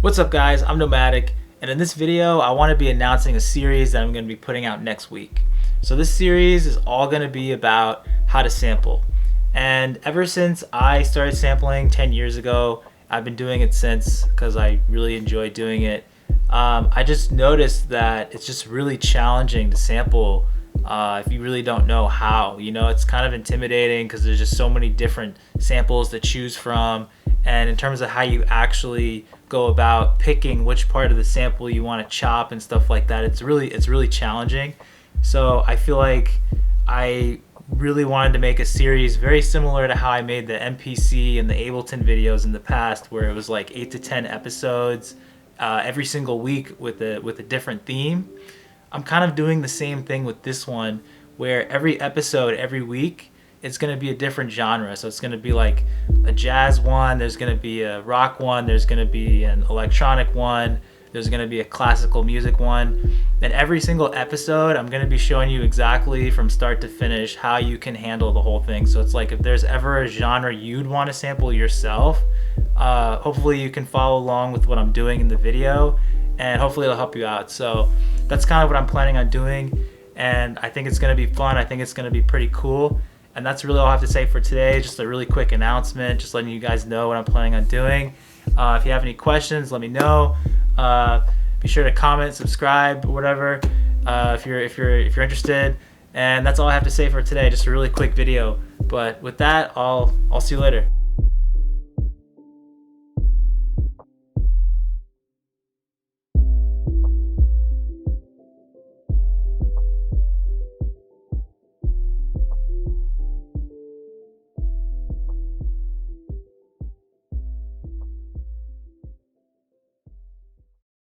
What's up guys, I'm Nomadikh, and in this video I want to be announcing a series that I'm going to be putting out next week. So this series is all going to be about how to sample. And ever since I started sampling 10 years ago, I've been doing it since because I really enjoy doing it. I just noticed that it's just really challenging to sample if you really don't know how. It's kind of intimidating because there's just so many different samples to choose from. And in terms of how you actually go about picking which part of the sample you want to chop and stuff like that, it's really challenging. So I feel like I really wanted to make a series very similar to how I made the MPC and the Ableton videos in the past, where it was like 8 to 10 episodes every single week with a different theme. I'm kind of doing the same thing with this one, where every episode every week it's going to be a different genre. So it's going to be like a jazz one, there's going to be a rock one, there's going to be an electronic one, there's going to be a classical music one. And every single episode I'm going to be showing you exactly from start to finish how you can handle the whole thing. So it's like if there's ever a genre you'd want to sample yourself, hopefully you can follow along with what I'm doing in the video, and hopefully it'll help you out. So that's kind of what I'm planning on doing, and I think it's going to be fun. I think it's going to be pretty cool. And that's really all I have to say for today. Just a really quick announcement, just letting you guys know what I'm planning on doing. If you have any questions, let me know. Be sure to comment, subscribe, whatever, if you're interested. And that's all I have to say for today. Just a really quick video. But with that, I'll see you later.